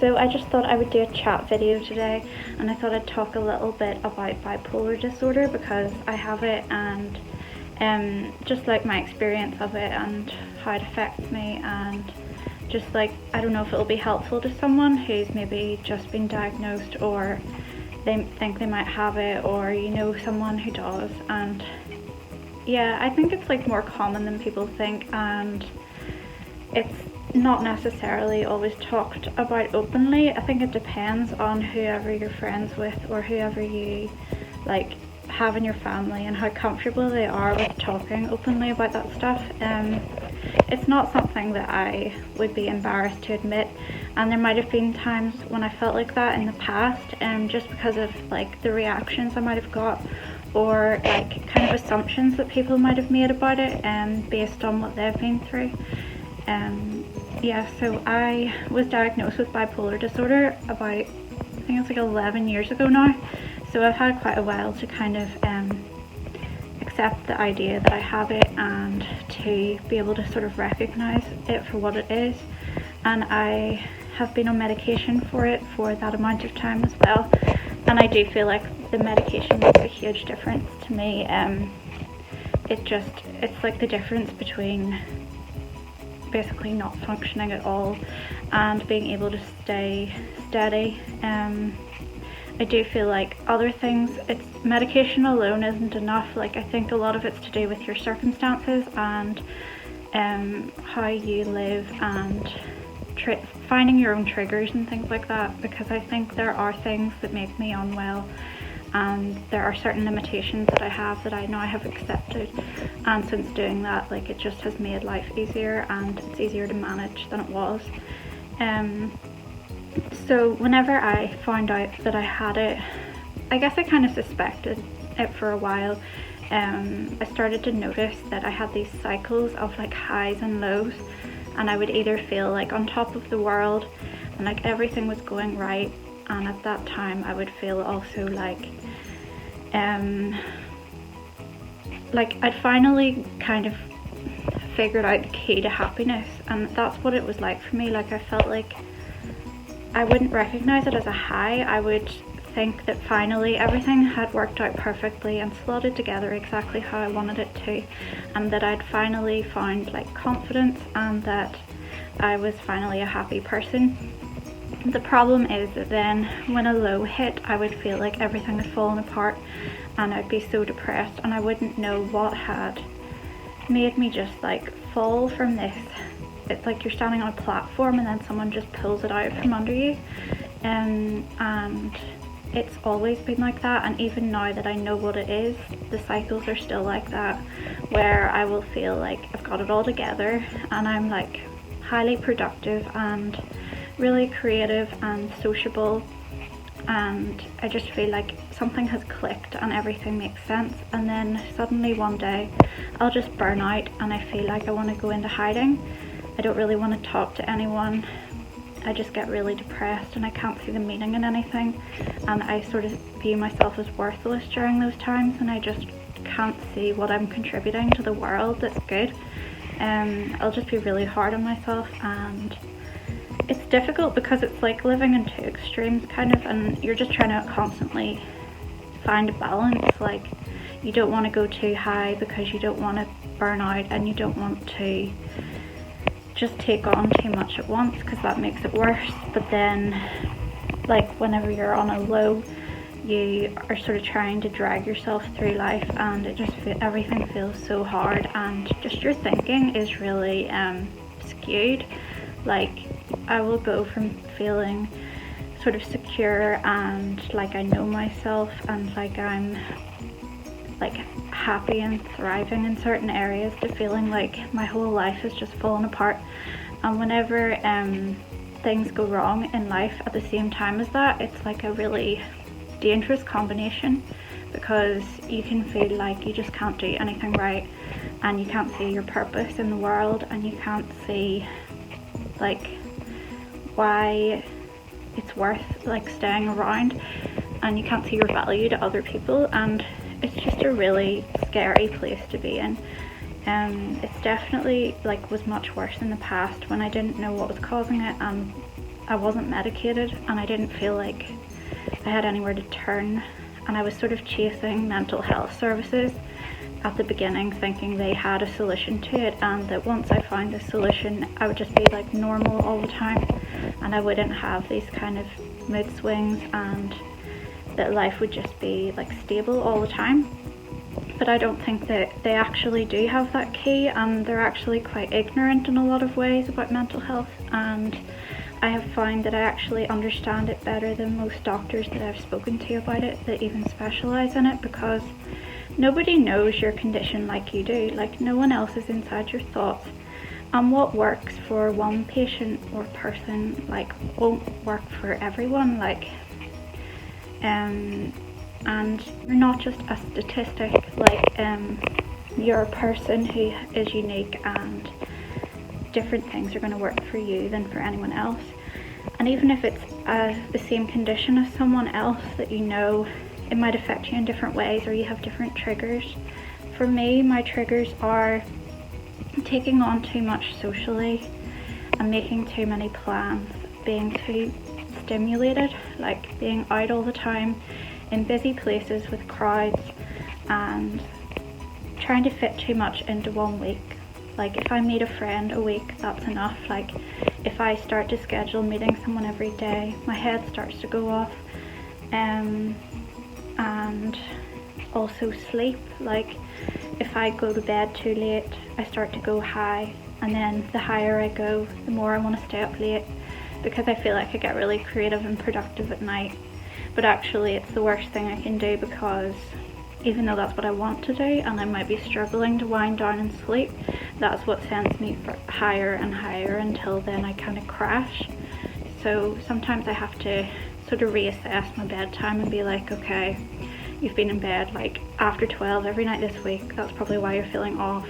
So I just thought I would do a chat video today, and I thought I'd talk a little bit about bipolar disorder because I have it, and just like my experience of it and how it affects me, and just like, I don't know if it'll be helpful to someone who's maybe just been diagnosed, or they think they might have it, or you know someone who does. And yeah, I think it's like more common than people think, and it's not necessarily always talked about openly. I think it depends on whoever you're friends with or whoever you like have in your family and how comfortable they are with talking openly about that stuff. It's not something that I would be embarrassed to admit, and there might have been times when I felt like that in the past, just because of like the reactions I might have got, or like kind of assumptions that people might have made about it based on what they've been through. Yeah, so I was diagnosed with bipolar disorder about, I think it's like 11 years ago now, so I've had quite a while to kind of accept the idea that I have it, and to be able to sort of recognize it for what it is. And I have been on medication for it for that amount of time as well, and I do feel like the medication makes a huge difference to me. It's like the difference between basically not functioning at all and being able to stay steady. I do feel like other things, it's medication alone isn't enough. Like, I think a lot of it's to do with your circumstances and how you live, and finding your own triggers and things like that, because I think there are things that make me unwell, and there are certain limitations that I have that I now have accepted, and since doing that, like, it just has made life easier, and it's easier to manage than it was. So whenever I found out that I had it, I guess I kind of suspected it for a while. I started to notice that I had these cycles of like highs and lows, and I would either feel like on top of the world and like everything was going right, and at that time I would feel also like I'd finally kind of figured out the key to happiness, and that's what it was like for me. Like, I felt like I wouldn't recognize it as a high. I would think that finally everything had worked out perfectly and slotted together exactly how I wanted it to, and that I'd finally found like confidence, and that I was finally a happy person. The problem is that then when a low hit, I would feel like everything had fallen apart, and I'd be so depressed, and I wouldn't know what had made me just like fall from this. It's like you're standing on a platform and then someone just pulls it out from under you, and it's always been like that. And even now that I know what it is, the cycles are still like that, where I will feel like I've got it all together and I'm like highly productive and really creative and sociable, and I just feel like something has clicked and everything makes sense, and then suddenly one day I'll just burn out and I feel like I want to go into hiding. I don't really want to talk to anyone. I just get really depressed and I can't see the meaning in anything, and I sort of view myself as worthless during those times, and I just can't see what I'm contributing to the world that's good. I'll just be really hard on myself, and it's difficult because it's like living in two extremes kind of, and you're just trying to constantly find a balance. Like, you don't want to go too high because you don't want to burn out, and you don't want to just take on too much at once because that makes it worse. But then, like, whenever you're on a low, you are sort of trying to drag yourself through life, and it just everything feels so hard, and just your thinking is really skewed. Like, I will go from feeling sort of secure and like I know myself and like I'm like happy and thriving in certain areas, to feeling like my whole life has just fallen apart. And whenever things go wrong in life at the same time as that, it's like a really dangerous combination, because you can feel like you just can't do anything right, and you can't see your purpose in the world, and you can't see like why it's worth like staying around, and you can't see your value to other people, and it's just a really scary place to be in. It's definitely like was much worse in the past when I didn't know what was causing it, and I wasn't medicated and I didn't feel like I had anywhere to turn, and I was sort of chasing mental health services at the beginning, thinking they had a solution to it, and that once I found the solution I would just be like normal all the time and I wouldn't have these kind of mood swings, and that life would just be like stable all the time. But I don't think that they actually do have that key, and they're actually quite ignorant in a lot of ways about mental health, and I have found that I actually understand it better than most doctors that I've spoken to about it that even specialise in it, because nobody knows your condition like you do. Like, no one else is inside your thoughts, and what works for one patient or person like won't work for everyone. Like, and you're not just a statistic. Like, you're a person who is unique, and different things are going to work for you than for anyone else. And even if it's the same condition as someone else, that you know it might affect you in different ways, or you have different triggers. For me, my triggers are taking on too much socially and making too many plans, being too stimulated, like being out all the time in busy places with crowds, and trying to fit too much into 1 week. Like, if I meet a friend a week, that's enough. Like, if I start to schedule meeting someone every day, my head starts to go off. And also sleep. Like, if I go to bed too late, I start to go high, and then the higher I go, the more I want to stay up late, because I feel like I get really creative and productive at night. But actually it's the worst thing I can do, because even though that's what I want to do and I might be struggling to wind down and sleep, that's what sends me higher and higher until then I kind of crash. So sometimes I have to sort of reassess my bedtime and be like, okay, you've been in bed like after 12 every night this week, that's probably why you're feeling off.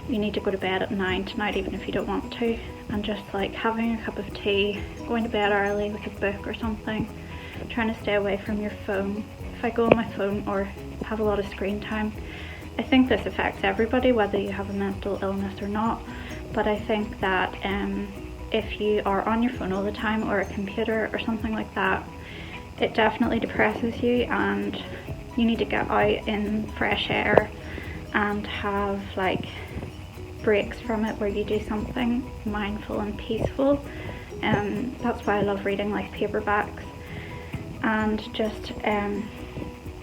You need to go to bed at 9 tonight, even if you don't want to. And just like having a cup of tea, going to bed early with a book or something, trying to stay away from your phone. If I go on my phone or have a lot of screen time, I think this affects everybody, whether you have a mental illness or not. But I think that if you are on your phone all the time, or a computer or something like that, it definitely depresses you, and you need to get out in fresh air and have like breaks from it where you do something mindful and peaceful. That's why I love reading like paperbacks, and just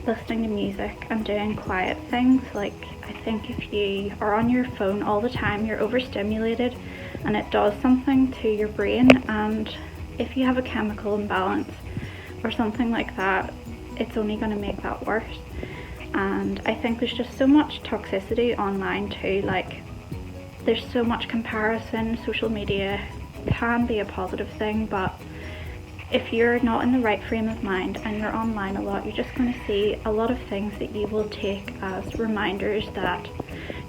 listening to music and doing quiet things. Like, I think if you are on your phone all the time, you're overstimulated and it does something to your brain, and if you have a chemical imbalance or something like that, it's only going to make that worse. And I think there's just so much toxicity online too. Like, there's so much comparison. Social media can be a positive thing, but if you're not in the right frame of mind and you're online a lot, you're just going to see a lot of things that you will take as reminders that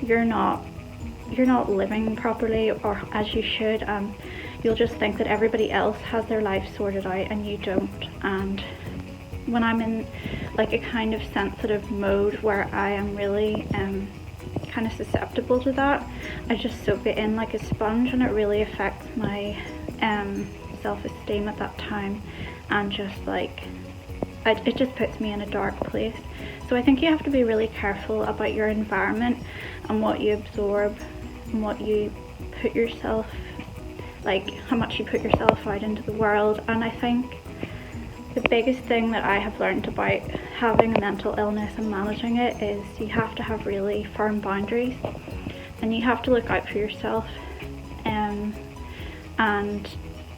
you're not living properly or as you should, and you'll just think that everybody else has their life sorted out and you don't. And when I'm in like a kind of sensitive mode where I am really kind of susceptible to that, I just soak it in like a sponge, and it really affects my self-esteem at that time, and just like it just puts me in a dark place. So I think you have to be really careful about your environment and what you absorb and what you put yourself, like how much you put yourself out into the world. And I think the biggest thing that I have learned about having a mental illness and managing it is you have to have really firm boundaries, and you have to look out for yourself, and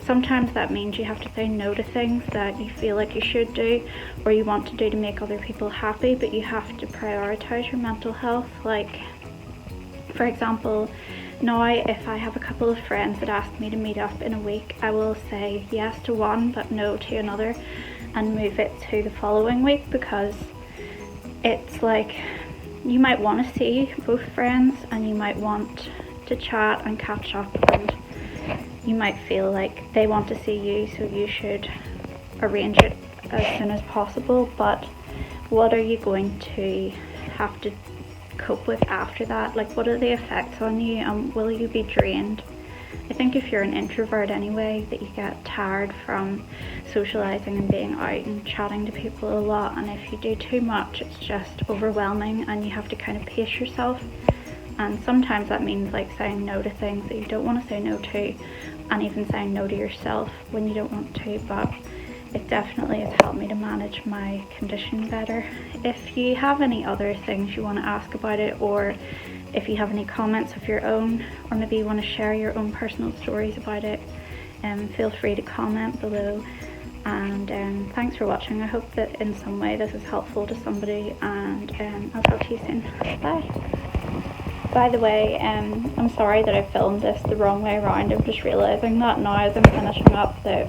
sometimes that means you have to say no to things that you feel like you should do or you want to do to make other people happy, but you have to prioritize your mental health. Like, for example, now if I have a couple of friends that ask me to meet up in a week, I will say yes to one but no to another, and move it to the following week, because it's like you might want to see both friends and you might want to chat and catch up, and you might feel like they want to see you, so you should arrange it as soon as possible. But what are you going to have to cope with after that? Like, what are the effects on you, and will you be drained I think if you're an introvert anyway, that you get tired from socializing and being out and chatting to people a lot, and if you do too much, it's just overwhelming and you have to kind of pace yourself. And sometimes that means like saying no to things that you don't want to say no to, and even saying no to yourself when you don't want to. But it definitely has helped me to manage my condition better. If you have any other things you want to ask about it, or if you have any comments of your own, or maybe you want to share your own personal stories about it, feel free to comment below. And thanks for watching. I hope that in some way this is helpful to somebody, and I'll talk to you soon. Bye. By the way, I'm sorry that I filmed this the wrong way around. I'm just realising that now as I'm finishing up, that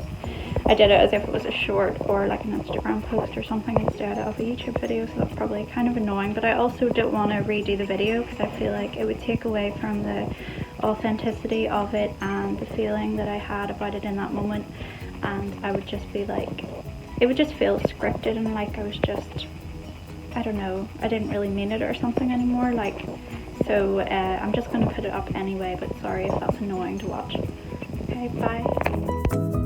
I did it as if it was a short or like an Instagram post or something instead of a YouTube video, so that's probably kind of annoying. But I also don't want to redo the video because I feel like it would take away from the authenticity of it and the feeling that I had about it in that moment, and I would just be like, it would just feel scripted and like I was just, I don't know, I didn't really mean it or something anymore. Like, so I'm just going to put it up anyway, but sorry if that's annoying to watch. Okay, bye.